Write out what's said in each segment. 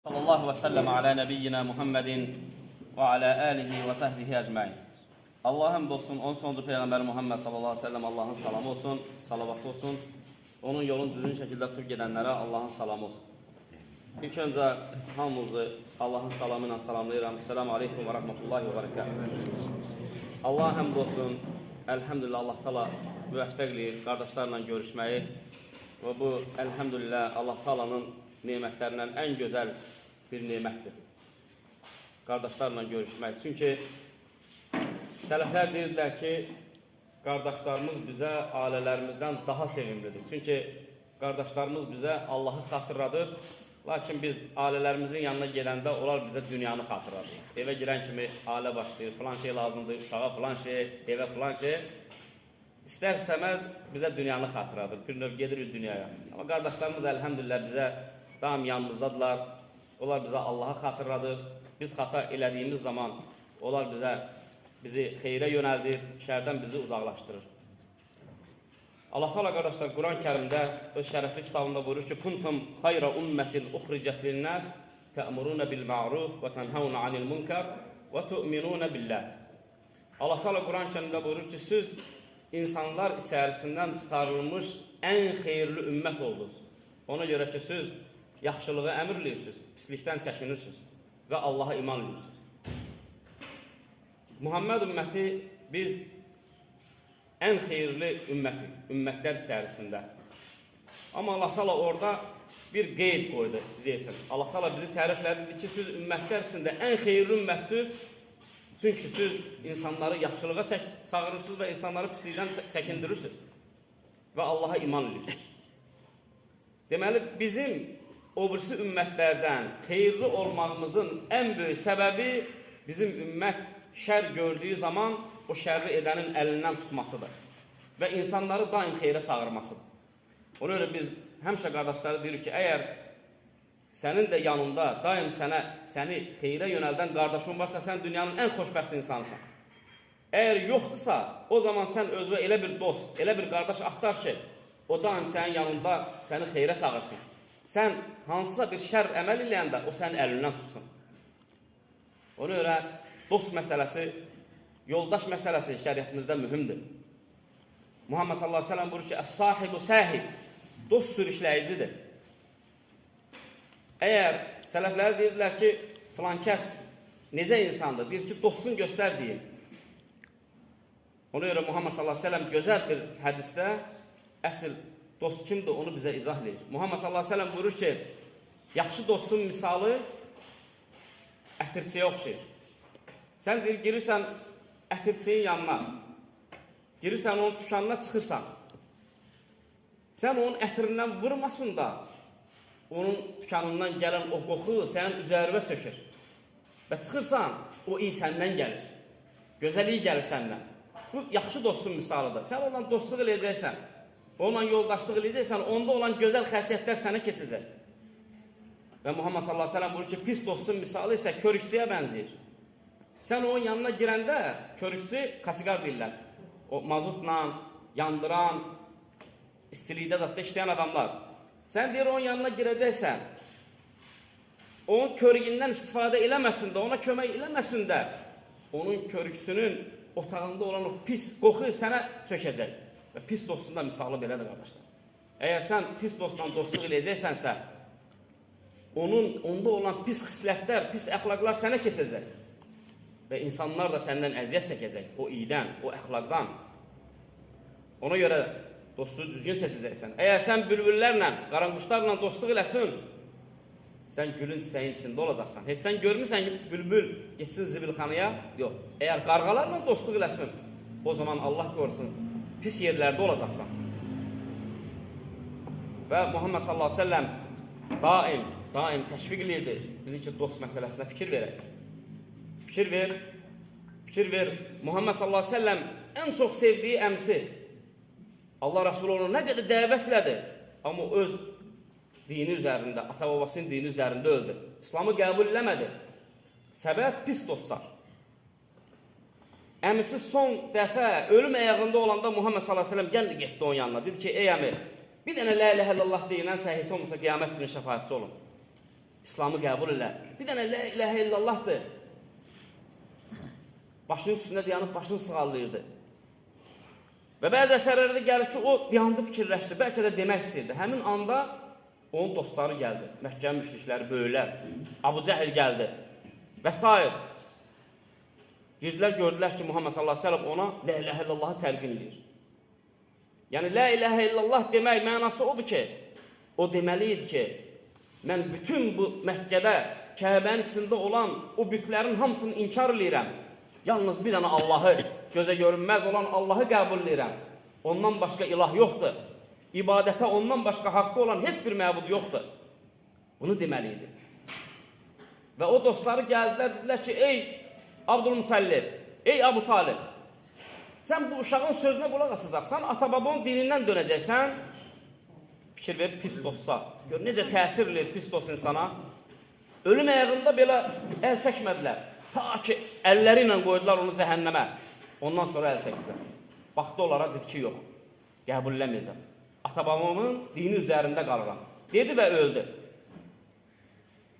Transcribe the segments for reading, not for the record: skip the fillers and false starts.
Sallallahu və səlləm alə nəbiyyina Muhammedin və alə alihi və səhbihi əcməin. Allah'ın olsun, onun sonuncu Peyğəmbəri Muhammed sallallahu aleyhi ve sellem Allah'ın salamı olsun, salavatı olsun. Onun yolun düzgün şəkildə tutub gedənlərə Allah'ın salamı olsun. İlk öncə hamımızı Allah'ın salamı ilə salamlayıram. Selamu aleykum və rəhmətullahi və bərəkətuhu. Allah'a həmd olsun, əlhəmdülillah Allah təala müvəffəq eləyir qardaşlarla görüşməyi və bu əlhəmdülillah Allah təalanın nemətlərindən ən gözəl bir nemətdir. Qardaşlarla görüşmək. Çünki sələflər deyirlər ki, qardaşlarımız bizə ailələrimizdən daha sevimlidir. Çünki qardaşlarımız bizə Allahı xatırladır. Lakin biz ailələrimizin yanına gələndə onlar bizə dünyanı xatırladır. Evə girən kimi ailə başlayır, filan şey lazımdır, uşağa filan şey, evə filan şey. İstər-istəməz bizə dünyanı xatırladır. Bir növ gedirik dünyaya. Amma qardaşlarımız əlhəmdülillah bizə daim yanımızdadılar. Onlar bizə Allahı xatırladır. Biz xata elədiyimiz zaman onlar bizi xeyrə yönəldir, şərdən bizi uzaqlaşdırır. Allah Teala qardaşlar Quran-Kərimdə öz şərəfli kitabında buyurur ki: "Kuntum xayra ummetin uxricət lin-nas ta'muruna bil-ma'ruf və tenhauna 'anil-munkar və tu'minuna billah." Allah Teala Quran-Kərimdə buyurur ki, siz insanlar içərisindən çıxarılmış ən xeyirli ümmət oldunuz. Ona görə ki, siz yaxşılığı əmr edirsiniz, pislikdən çəkinirsiniz və Allaha iman edirsiniz. Muhammed ümməti biz ən xeyirli ümmətlər içərisində. Amma Allah Teala orada bir qeyd qoydu bizə üçün. Allah Teala bizi təriflədi ki, siz ümmətlər içində ən xeyirli ümmətsiniz. Çünki siz insanları yaxşılığa çağırırsınız və insanları pislikdən çəkindirirsiniz və Allaha iman edirsiniz. Deməli, bizim o birisi ümmətlərdən xeyirli olmağımızın ən böyük səbəbi bizim ümmət şər gördüyü zaman o şərri edənin əlindən tutmasıdır və insanları daim xeyrə çağırmasıdır. Ona görə biz həmişə qardaşları deyirik ki, əgər sənin də yanında daim səni xeyrə yönəldən qardaşın varsa, sən dünyanın ən xoşbəxt insanısan. Əgər yoxdursa, o zaman sən özünə elə bir dost, elə bir qardaş axtar ki, o daim sənin yanında səni xeyrə çağırsın. Sən hansısa bir şər əməl eləyəndə o sənin əlindən tutsun. Ona görə dost məsələsi, yoldaş məsələsi şəriətimizdə mühümdür. Muhammed sallallahu aleyhi ve sellem buyurur ki, "Es-sahibu sahib", dost sürükləyicidir. Əgər sələfləri deyirlər ki, filan kəs necə insandır? Deyir ki, dostun göstər deyil. Ona görə Muhammed sallallahu aleyhi ve sellem gözəl bir hədisdə əsl dost kimdir, onu bizə izah edir. Muhammed sallallahu aleyhi ve sellem buyurur ki, yaxşı dostun misalı ətirçiyə oxşayır. Sən deyir, girirsən ətirçiyin yanına, girirsən onun dükkanına çıxırsan. Sən onun ətirindən vurmasın da, onun dükkanından gələn o qoxu sənin üzərivə çökür. Və çıxırsan, o iyi səndən gəlir. Gözəliyi gəlir səndən. Bu, yaxşı dostun misalıdır. Sən ondan dostluq eləyəcəksən, onunla yoldaşlıq eləyəcəksən, onda olan gözəl xəsiyyətlər sənə keçəcək. Və Muhammed sallallahu aleyhi ve sellem buyurur ki, pis dostun misalı isə körükçüyə bənzəyir. Sən onun yanına girəndə, körükçü kaçıqar deyirlər. O mazutla, yandıran, istilikdə zatda işləyən adamlar. Sən deyir, onun yanına girəcəksən, onun körüyündən istifadə eləməsin də, ona kömək eləməsin də, onun körüksünün otağında olan o pis qoxu sənə çökəcək. Və pis dostun da misalı belədir, qardaşlar. Əgər sən pis dostla dostluq eləyəcəksənsə, onda olan pis xislətlər, pis əxlaqlar sənə keçəcək. Və insanlar da səndən əziyyət çəkəcək, o iydən, o əxlaqdan. Ona görə dostu düzgün seçəcəksən. Əgər sən bülbüllərlə, qaranquşlarla dostluq eləsin, sən gülün çiçəyin içində olacaqsan. Heç sən görmürsən ki, bülbül geçsin zibilxanaya? Yox. Əgər qarğalarla dostluq eləsin, o zaman Allah qorusun, pis yerlərdə olacaqsan. Və Muhammed sallallahu aleyhi ve sellem daim təşviq edirdi bizi ki, dost məsələsində fikir verək. Fikir ver. Muhammed sallallahu aleyhi ve sellem ən çox sevdiyi əmsi. Allah Resulü onu nə qədər dəvətlədi, amma öz dini üzərində, ata-babasının dini üzərində öldü. İslamı qəbul eləmədi. Səbəb pis dostlar. Əmisi son dəfə ölüm əyağında olanda Muhammed sallallahu aleyhi ve sellem gəldi getdi onun yanına. Dedi ki, ey əmi, bir dənə la ilahe illallah deyilən səhiyyə olmasa qiyamət günü şəfaətçi olun. İslamı qəbul elə. Bir dənə la ilahə illallahdır. Başının üstündə dayanıb başını sığallayırdı. Və bəzi əsərlərdə gəlir ki, o dayandı, fikirləşdi, bəlkə də demək istəyirdi. Həmin anda onun dostları gəldi. Məkkə müşrikləri, böyüklər, Abu Cəhil gəldi və s. Girdilər, gördülər ki, Muhammed sallallahu aleyhi ve sellem ona la ilahə illallahı təlqin edir. Yəni, la ilahə illallah demək mənası odur ki, o deməli idi ki, mən bütün bu Məkkədə, Kəbənin içində olan o bütlərin hamısını inkar edirəm. Yalnız bir dənə Allahı, gözə görünməz olan Allahı qəbul edirəm. Ondan başqa ilah yoxdur. İbadətə ondan başqa haqqı olan heç bir məbud yoxdur. Bunu deməli idi. Və o dostları gəldilər, dedilər ki, ey Abdülmutəllib, ey Abu Talib, sən bu uşağın sözünə qulaq asacaqsan, ata-babonun dinindən dönəcəksən, fikir ver, pis dostsa. Gör, necə təsir edir pis dost insana. Ölüm əyağında belə əl çəkmədilər. Ta ki, əlləri ilə qoydular onu cəhənnəmə. Ondan sonra əl çəkdilər. Baxdı onlara, dedi ki, yox, qəbulləməyəcəm. Ata-babamın dini üzərində qalıram. Dedi və öldü.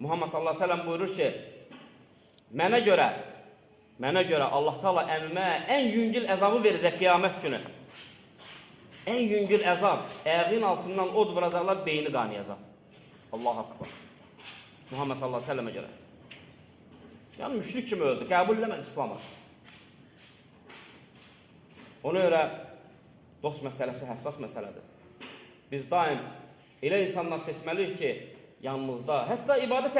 Muhammed sallallahu aleyhi ve sellem buyurur ki, mənə görə Allah Teala əmmə ən yüngül əzabı verəcək qiyamət günü. Ən yüngül əzab, əyğin altından od vuracaqlar, beyni qanayacaq. Allahu akbar. Muhammed sallallahu aleyhi ve sellemə görə. Yəni, müşrik kimi öldü, qəbul eləmədi İslamı. Ona görə dost məsələsi həssas məsələdir. Biz daim elə insanlar seçməliyik ki, yanımızda, hətta ibadət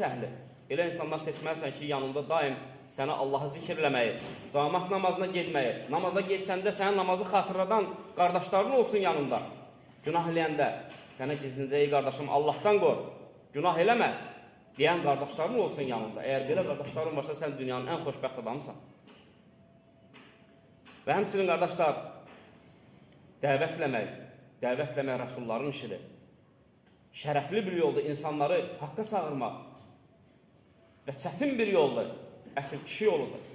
əhli, elə insanlar seçməlisən ki, yanında daim sənə Allahı zikirləməyi, cəmaət namazına getməyi, namaza getsəndə sənin namazı xatırladan qardaşların olsun yanında. Günah eləyəndə sənə gizlincə, ey qardaşım, Allahdan qor, günah eləmə, deyən qardaşların olsun yanında. Əgər belə qardaşların varsa, sən dünyanın ən xoşbəxt adamısan. Və həmçinin qardaşlar, dəvət eləmək rəsulların işidir. Şərəfli bir yoldur insanları haqqa çağırmaq və çətin bir yoldur, əsl kişi yoludur.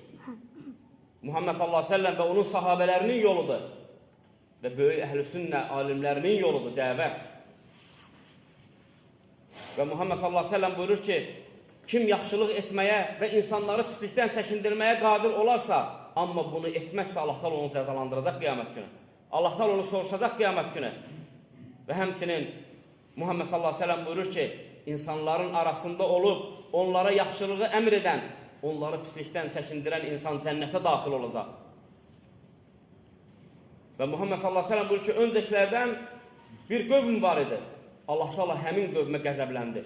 Muhammed sallallahu aleyhi ve sellem və onun sahabələrinin yoludur və böyük əhl-i sünnə alimlərinin yoludur, dəvət. Və Muhammed sallallahu aleyhi ve sellem buyurur ki, kim yaxşılıq etməyə və insanları pislikdən çəkindirməyə qadir olarsa, amma bunu etməzsə Allah Teala onu cəzalandıracaq qiyamət günü. Allah Teala onu soruşacaq qiyamət günü. Və həmçinin Muhammed sallallahu aleyhi ve sellem buyurur ki, insanların arasında olub, onlara yaxşılığı əmr edən, onları pislikdən çəkindirən insan cənnətə daxil olacaq. Və Muhammed sallallahu aleyhi ve sellem buyurur ki, öncəkilərdən bir qövm var idi. Allah Teala həmin qövmə qəzəbləndi.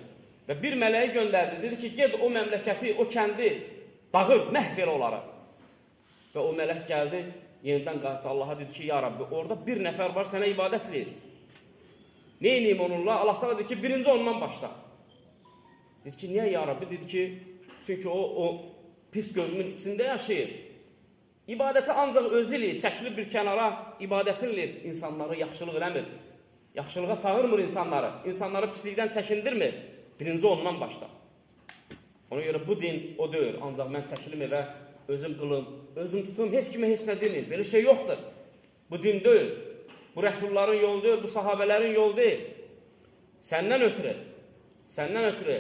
Və bir mələyi göndərdi, dedi ki, ged o məmləkəti, o kəndi dağır, məhv elə onları. Və o mələk gəldi, yenidən qayıtdı Allaha, dedi ki, ya Rabbi, orada bir nəfər var, sənə ibadət edir. Ne ineyim onunla? Allah Teala dedi ki, birinci ondan başla. Dedi ki, niyə ya Rabbi? Dedi ki, çünki o pis qövmün içində yaşayır. İbadəti ancaq özü eləyir, çəkilib bir kənara ibadətin eləyir, insanları yaxşılıq eləmir. Yaxşılığa çağırmır insanları, insanları pislikdən çəkindirmir. Birinci ondan başla. Ona görə bu din o deyil, ancaq mən çəkilim evə, özüm qılım, özüm tutum, heç kimə heç nə demir. Belə şey yoxdur. Bu din deyil. Bu rəsulların yolu deyil, bu sahabələrin yolu deyil. Səndən ötürü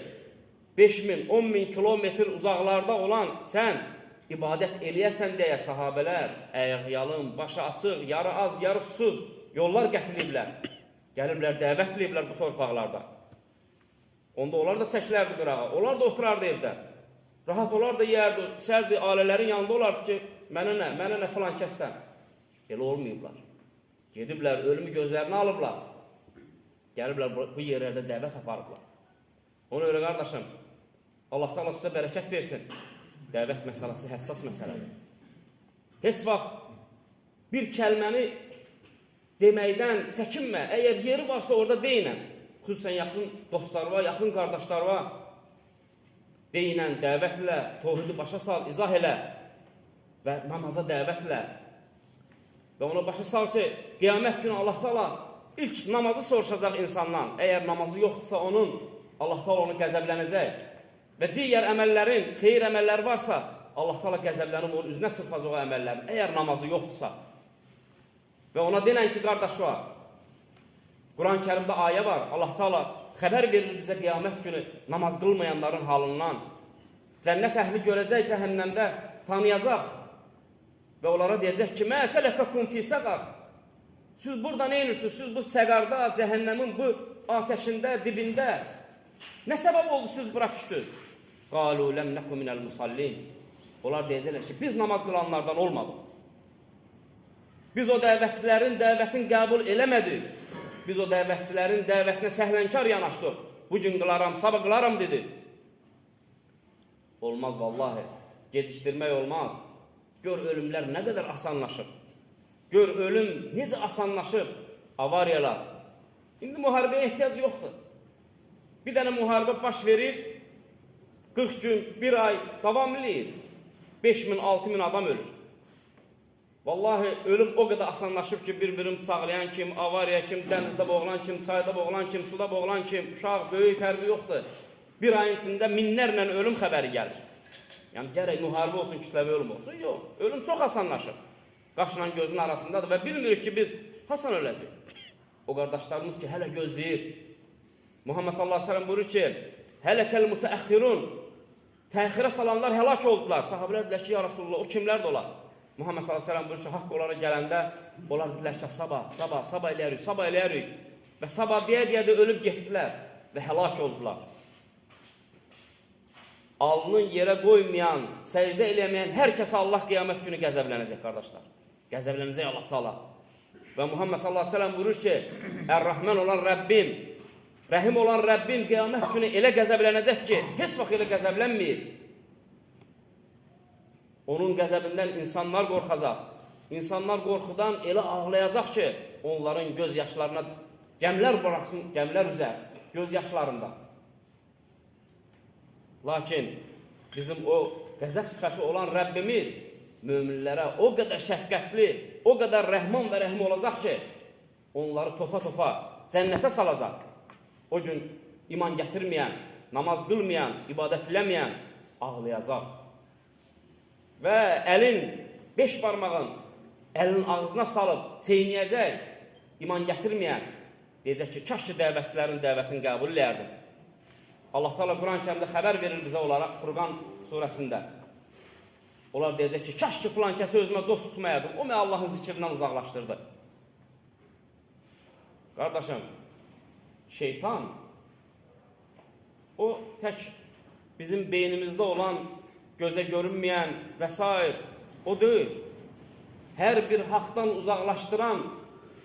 5.000, 10.000 kilometr uzaqlarda olan sən ibadət eləyəsən deyə sahabələr ayaq-yalın, başı açıq, yarı az, yarı susuz yollar gətiriblər. Gəliblər, dəvət eləyiblər bu torpaqlarda. Onda onlar da çəkilərdi qırağa, onlar da oturardı evdə. Rahat olar da yeyərdi, içərdi, ailələrin yanında olardı ki, mənə nə filan kəsdən. Elə olmayıblar. Gediblər, ölümü gözlərini alıblar. Gəliblər, bu yerlərdə dəvət aparıblar. Ona görə qardaşım, Allah Teala sizə bərəkət versin. Dəvət məsələsi həssas məsələdir. Heç vaxt bir kəlməni deməkdən çəkinmə. Əgər yeri varsa orada deyinən. Xüsusən yaxın dostlarına, yaxın qardaşlarına deyinən, dəvətlə, tohidi başa sal, izah elə və namaza dəvətlə. Və ona başa sal ki, qiyamət günü Allah Teala ilk namazı soruşacaq insandan. Əgər namazı yoxdursa onun, Allah Teala onu qəzəblənəcək. Və digər əməllərin, xeyir əməlləri varsa, Allah Teala qəzəblənib onun üzünə çırpacaq o əməllərin. Əgər namazı yoxdursa. Və ona denən ki, qardaş var, Quran-ı Kərimdə ayə var, Allah Teala xəbər verir bizə qiyamət günü namaz qılmayanların halından. Cənnət əhli görəcək cəhənnəmdə, tanıyacaq və onlara deyəcək ki, mə sələfəkum fi səqar. Siz burada nə edirsiniz? Siz bu səqarda, cəhənnəmin bu ateşində, dibində nə səbəb oldu siz bura düşdünüz? Qalu ləm nəku minəl musallin. Onlar deyəcəklər ki, biz namaz qılanlardan olmadıq. Biz o dəvətçilərin dəvətini qəbul eləmədik. Biz o dəvətçilərin dəvətinə səhvənkar yanaşdıq. Bugün qılaram, sabah qılaram dedi. Olmaz vallahi. Gecikdirmək olmaz. Gör ölümlər nə qədər asanlaşıb. Gör ölüm necə asanlaşıb. Avariyalar. İndi müharibəyə ehtiyac yoxdur. Bir dənə müharibə baş verir. 40 gün, 1 ay davam edir. 5000, 6000 adam ölür. Vallahi ölüm o qədər asanlaşıb ki, bir-birini bıçaqlayan kim, avariya kim, dənizdə boğulan kim, çayda boğulan kim, suda boğulan kim, uşaq, böyük fərqi yoxdur. Bir ayın içində minlərlə ölüm xəbəri gəlir. Yəni, gərək müharibə olsun, kütləvi ölüm olsun. Yox, ölüm çox asanlaşır. Qaşla gözün arasındadır və bilmirik ki, biz hasan öləcəyik. O qardaşlarımız ki, hələ gözləyir. Muhammed sallallahu aleyhi ve sellem buyurur ki, hələkəl mütəəxirun, təxirə salanlar həlak oldular. Sahabələr dedilər ki, ya Rasulullah, o kimlər də olar? Muhammed sallallahu aleyhi ve sellem buyurur ki, haqq onlara gələndə, onlar dedilər ki, sabah eləyərik. Və sabah deyə də ölüb getdilər və həlak oldular. Alnın yerə qoymayan, səcdə eləməyən hər kəsə Allah qiyamət günü qəzəblənəcək, qardaşlar. Qəzəblənəcək Allah Taala. Və Muhammed sallallahu aleyhi ve sellem buyurur ki, Ər-Rəhmən olan Rəbbim, Rəhim olan Rəbbim qiyamət günü elə qəzəblənəcək ki, heç vaxt elə qəzəblənməyib. Onun qəzəbindən insanlar qorxacaq. İnsanlar qorxudan elə ağlayacaq ki, onların göz yaşlarına gəmlər bıraxsın, gəmlər üzər, göz yaşlarında. Lakin bizim o qəzəb sifəti olan Rəbbimiz möminlərə o qədər şəfqətli, o qədər rəhman və rəhim olacaq ki, onları topa-topa cənnətə salacaq. O gün iman gətirməyən, namaz qılmayan, ibadət eləməyən ağlayacaq. Və əlin, 5 parmağın əlin ağzına salıb çeynəyəcək, iman gətirməyən, deyəcək ki, kaş ki dəvətçilərin dəvətini qəbul eləyərdim. Allah Teala Quran-ı Kərimdə xəbər verir bizə olaraq Furqan surəsində. Onlar deyəcək ki, kaş ki filan kəsi özümə dost tutmayaydım, o məni Allahın zikrindən uzaqlaşdırdı. Qardaşım, şeytan, o tək bizim beynimizdə olan gözə görünməyən və s. o deyil. Hər bir haqdan uzaqlaşdıran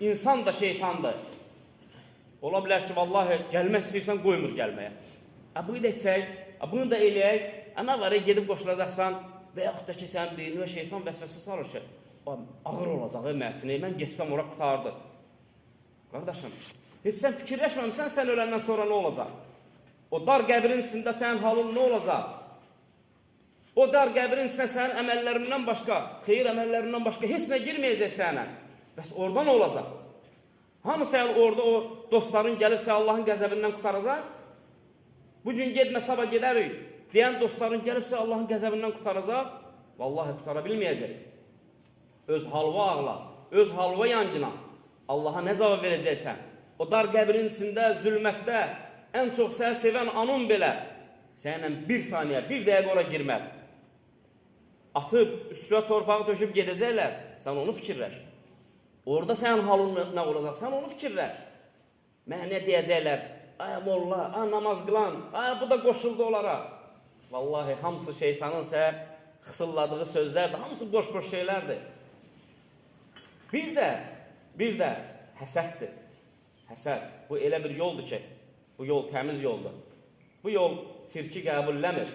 insan da şeytandır. Ola bilər ki, vallahi gəlmək istəyirsən, qoymur gəlməyə. Bunu da etsək, bunu da eləyək, nə var, gedib qoşulacaqsan və yaxud da ki, sənin beynine şeytan vəsvəsə salır ki, ağır olacaq, məhsinə, mən geçsəm ora qutardı. Qardaşım, heç sən fikirləşməmişsən, sən öləndən sonra nə olacaq? O dar qəbrin içində sənin halın nə olacaq? O dar qəbrin içində sənin əməllərindən başqa, xeyir əməllərindən başqa heç nə girməyəcək sənə. Bəs orada nə olacaq? Hamı sən orada o dostların gəlib sən Allahın qəzəbindən qutaracaq? Bugün gedmə, sabah gedərik deyən dostların gəlib sən Allahın qəzəbindən qutaracaq? Vallahi qutara bilməyəcək. Öz halva ağla, öz halva yancına Allaha nə cavab verəcəksən? O dar qəbrin içində, zülmətdə ən çox səni sevən anun belə sənlə bir saniyə, bir dəqiqə ora girməz. Atıb, üstüə torpağı töküb gedəcəklər, sən onu fikirləş. Orada sənin halın nə olacaq, sən onu fikirləş. Mənə nə deyəcəklər? Ay molla, ay namaz qılan, ay bu da qoşuldu onlara. Vallahi hamısı şeytanın sənə xısılladığı sözlərdir, hamısı boş-boş şeylərdir. Bir də həsəddir. Həsəd, bu elə bir yoldur ki, bu yol təmiz yoldur. Bu yol sirki qəbulləmir.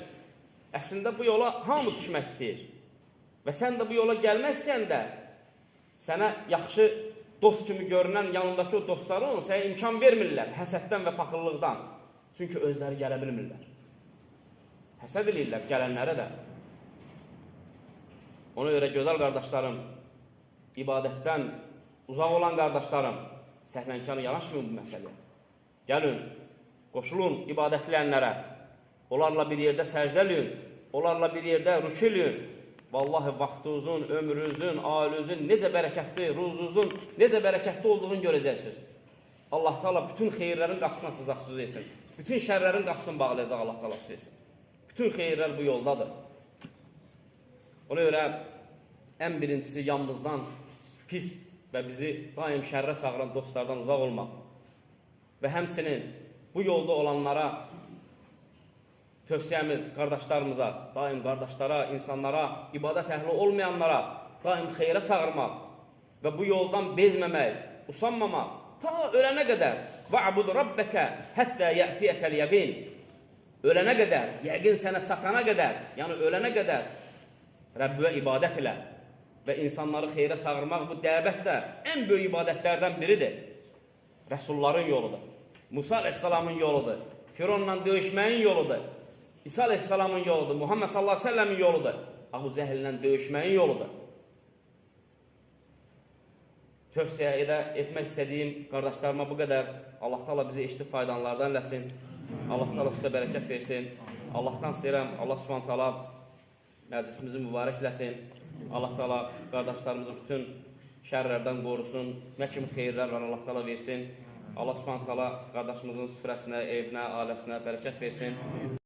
Əslində bu yola hamı düşmək istəyir. Və sən də bu yola gəlmək istəyən də sənə yaxşı dost kimi görünən yanındakı o dostların sənə imkan vermirlər həsəddən və paxıllıqdan. Çünki özləri gələ bilmirlər. Həsəd edirlər gələnlərə də. Ona görə gözəl qardaşlarım, ibadətdən uzaq olan qardaşlarım, səhlənkarı yanaşmayın bu məsələyə. Gəlin, qoşulun ibadətləyənlərə, onlarla bir yerdə səcdələyin, onlarla bir yerdə rüküləyin. Vallahi vaxtınızın, ömrünüzün, ailənizin necə bərəkətli, ruzunuzun necə bərəkətli olduğunu görəcəksiniz. Allah Teala bütün xeyirlərin qapısına sızaq söz etsin. Bütün şərlərin qapısını bağlayacaq Allah Teala söz etsin. Bütün xeyirlər bu yoldadır. Ona görə ən birincisi yanımızdan pis və bizi daim şərrə çağıran dostlardan uzaq olmaq. Və həmçinin bu yolda olanlara tövsiyəmiz qardaşlarımıza, daim qardaşlara, insanlara, ibadət əhli olmayanlara daim xeyrə çağırmaq və bu yoldan bezməmək, usanmamaq, ta ölənə qədər va'bud rabbəkə həttə yətiyəkəl yəqin. Ölənə qədər, yəqin sənə çatana qədər, yəni ölənə qədər Rəbbə ibadət elə və insanları xeyrə çağırmaq bu dəvət də ən böyük ibadətlərdən biridir. Rəsulların yoludur. Musa əleyhissalamın yoludur. Fironla döyüşməyin yoludur. İsa əleyhissalamın yoludur. Muhammed sallallahu aleyhi ve sellemin yoludur. Abu Cəhillə döyüşməyin yoludur. Tövsiyə etmək istədiyim qardaşlarıma bu qədər. Allah Teala bizi eşitib faydalanlardan eləsin. Allah Teala sizə bərəkət versin. Allahdan istəyirəm. Allah Subhanahu taala məclisimizi mübarəkləsin. Allah Teala qardaşlarımızı bütün şərlərdən qorusun. Nə kimi xeyirlər var Allah Teala versin. Allah Subhanahu taala qardaşımızın süfrəsinə, evinə, ailəsinə bərəkət versin.